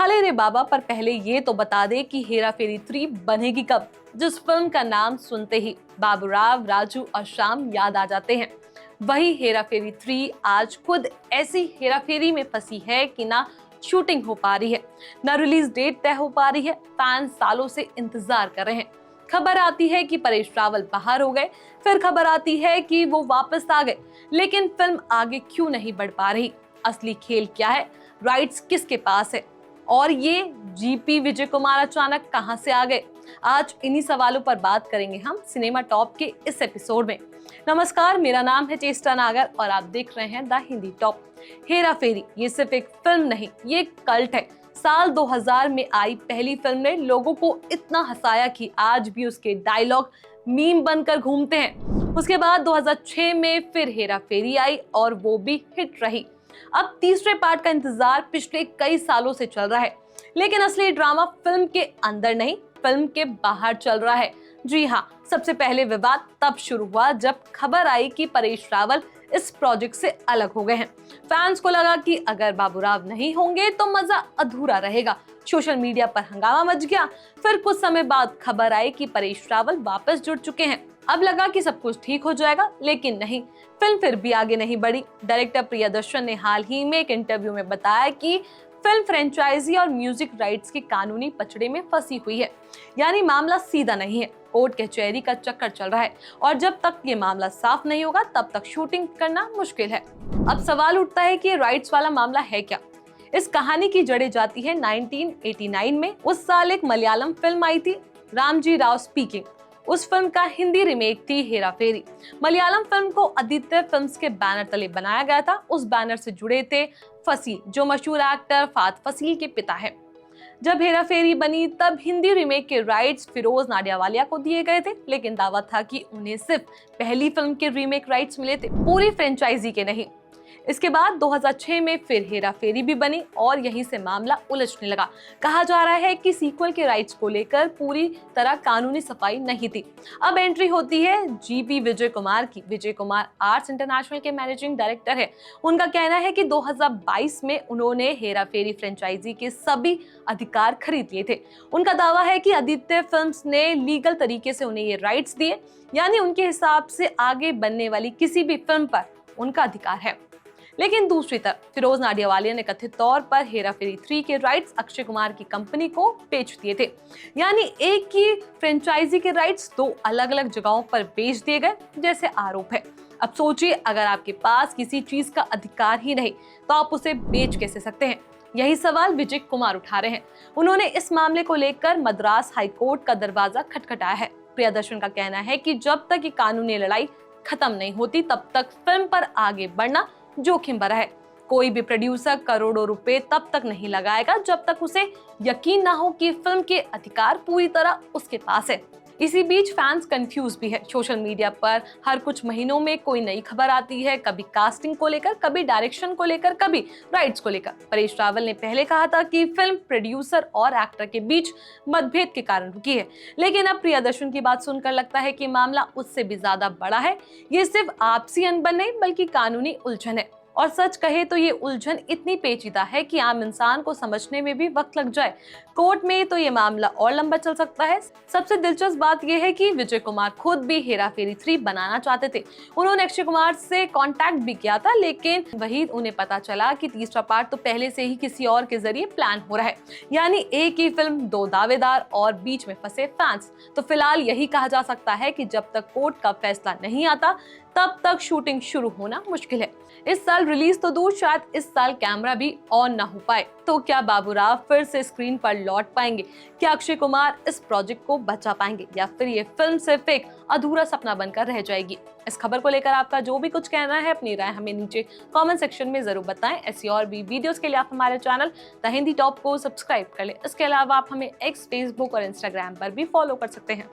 ले रे बाबा, पर पहले ये तो बता दे कि हेरा फेरी 3 बनेगी कब। जिस फिल्म का नाम सुनते ही बाबूराव, राजू और श्याम याद आ जाते हैं, वही हेरा फेरी 3 आज खुद ऐसी हेरा फेरी में फंसी है कि ना शूटिंग हो पा रही है, ना रिलीज डेट तय हो पा रही है। फैंस सालों से इंतजार कर रहे हैं। खबर आती है कि परेश रावल बाहर हो गए, फिर खबर आती है कि वो वापस आ गए, लेकिन फिल्म आगे क्यों नहीं बढ़ पा रही? असली खेल क्या है? राइट्स किसके पास है? और ये जीपी विजय कुमार अचानक कहां से आ गए? आज इन्हीं सवालों पर बात करेंगे हम सिनेमा टॉप के इस एपिसोड में। नमस्कार, मेरा नाम है चेष्टा नागर और आप देख रहे हैं द हिंदी टॉप। हेरा फेरी ये सिर्फ एक फिल्म नहीं, ये एक कल्ट है। साल 2000 में आई पहली फिल्म ने लोगों को इतना हंसाया कि आज भी उसके डायलॉग मीम बनकर घूमते हैं। उसके बाद 2006 में फिर हेरा फेरी आई और वो भी हिट रही। अब तीसरे पार्ट का इंतजार पिछले कई सालों से चल रहा है, लेकिन असली ड्रामा फिल्म के अंदर नहीं, फिल्म के बाहर चल रहा है। जी हाँ, सबसे पहले विवाद तब शुरू हुआ जब खबर आई कि परेश रावल इस प्रोजेक्ट से अलग हो गए हैं। फैंस को लगा कि अगर बाबूराव नहीं होंगे तो मजा अधूरा रहेगा। सोशल मीडिया पर हंगामा मच गया। फिर कुछ समय बाद खबर आई कि परेश रावल वापस जुड़ चुके हैं। अब लगा कि सब कुछ ठीक हो जाएगा, लेकिन नहीं, फिल्म फिर भी आगे नहीं बढ़ी। डायरेक्टर प्रियदर्शन ने हाल ही में एक इंटरव्यू में बताया कि फिल्म फ्रेंचाइजी और म्यूजिक राइट्स के कानूनी पचड़े में फंसी हुई है। यानी मामला सीधा नहीं है, कोर्ट कचहरी का चक्कर चल रहा है और जब तक ये मामला साफ नहीं होगा तब तक शूटिंग करना मुश्किल है। अब सवाल उठता है कि राइट्स वाला मामला है क्या? इस कहानी की जड़ें जाती है 1989 में। उस साल एक मलयालम फिल्म आई थी, रामजी राव स्पीकिंग। उस फिल्म का हिंदी रिमेक थी हेरा फेरी। मलयालम फिल्म को आदित्य फिल्म्स के बैनर तले बनाया गया था। उस बैनर से जुड़े थे फसील, जो मशहूर एक्टर फात फसील के पिता है। जब हेरा फेरी बनी तब हिंदी रिमेक के राइट्स फिरोज नाडियावालिया को दिए गए थे, लेकिन दावा था कि उन्हें सिर्फ पहली फिल्म के रीमेक राइट्स मिले थे, पूरी फ्रेंचाइजी के नहीं। इसके बाद 2006 में फिर हेरा फेरी भी बनी और यहीं से मामला उलझने लगा। कहा जा रहा है कि सीक्वल के राइट्स को लेकर पूरी तरह कानूनी सफाई नहीं थी। अब एंट्री होती है जीपी विजय कुमार की। विजय कुमार आर्ट्स इंटरनेशनल के मैनेजिंग डायरेक्टर है। उनका कहना है कि 2022 में उन्होंने हेरा फेरी फ्रेंचाइजी के सभी अधिकार खरीद लिए थे। उनका दावा है कि आदित्य फिल्म्स ने लीगल तरीके से उन्हें ये राइट्स दिए, यानी उनके हिसाब से आगे बनने वाली किसी भी फिल्म पर उनका अधिकार है। लेकिन दूसरी तरफ फिरोज नाडियावालिया ने कथित तौर पर हेरा फेरी 3 के राइट्स अक्षय कुमार की कंपनी को बेच दिए थे। यानी एक ही फ्रेंचाइजी के राइट्स दो अलग अलग जगहों पर बेच दिए गए, जैसे आरोप है। अब सोचिए, अगर आपके पास किसी चीज का अधिकार ही नहीं तो आप उसे बेच कैसे सकते हैं? यही सवाल विजय कुमार उठा रहे हैं। उन्होंने इस मामले को लेकर मद्रास हाईकोर्ट का दरवाजा खटखटाया है। प्रियदर्शन का कहना है कि जब तक ये कानूनी लड़ाई खत्म नहीं होती तब तक फिल्म पर आगे बढ़ना जोखिम भरा है। कोई भी प्रोड्यूसर करोड़ों रुपए तब तक नहीं लगाएगा जब तक उसे यकीन ना हो कि फिल्म के अधिकार पूरी तरह उसके पास है। इसी बीच फैंस कंफ्यूज भी है। सोशल मीडिया पर हर कुछ महीनों में कोई नई खबर आती है, कभी कास्टिंग को लेकर, कभी डायरेक्शन को लेकर, कभी राइट्स को लेकर। परेश रावल ने पहले कहा था कि फिल्म प्रोड्यूसर और एक्टर के बीच मतभेद के कारण रुकी है, लेकिन अब प्रियदर्शन की बात सुनकर लगता है कि मामला उससे भी ज्यादा बड़ा है। ये सिर्फ आपसी अनबन नहीं बल्कि कानूनी उलझन है। और सच कहे तो ये उलझन इतनी पेचीदा है कि आम इंसान को समझने में भी वक्त लग जाए। कोर्ट में तो ये मामला और लंबा चल सकता है। सबसे दिलचस्प बात यह है कि विजय कुमार खुद भी हेरा फेरी 3 बनाना चाहते थे। उन्होंने अक्षय कुमार से कांटेक्ट भी किया था, लेकिन वही उन्हें पता चला कि तीसरा पार्ट तो पहले से ही किसी और के जरिए प्लान हो रहा है। यानी एक ही फिल्म, दो दावेदार और बीच में फंसे फैंस। तो फिलहाल यही कहा जा सकता है कि जब तक कोर्ट का फैसला नहीं आता तब तक शूटिंग शुरू होना मुश्किल है। इस साल रिलीज तो दूर, शायद इस साल कैमरा भी ऑन ना हो पाए। तो क्या बाबूराव फिर से स्क्रीन पर लौट पाएंगे? क्या अक्षय कुमार इस प्रोजेक्ट को बचा पाएंगे या फिर ये फिल्म सिर्फ एक अधूरा सपना बनकर रह जाएगी? इस खबर को लेकर आपका जो भी कुछ कहना है, अपनी राय हमें नीचे कमेंट सेक्शन में जरूर बताएं। ऐसी और भी वीडियोस के लिए आप हमारे चैनल द हिंदी टॉप को सब्सक्राइब कर लें। इसके अलावा आप हमें एक्स, फेसबुक और इंस्टाग्राम पर भी फॉलो कर सकते हैं।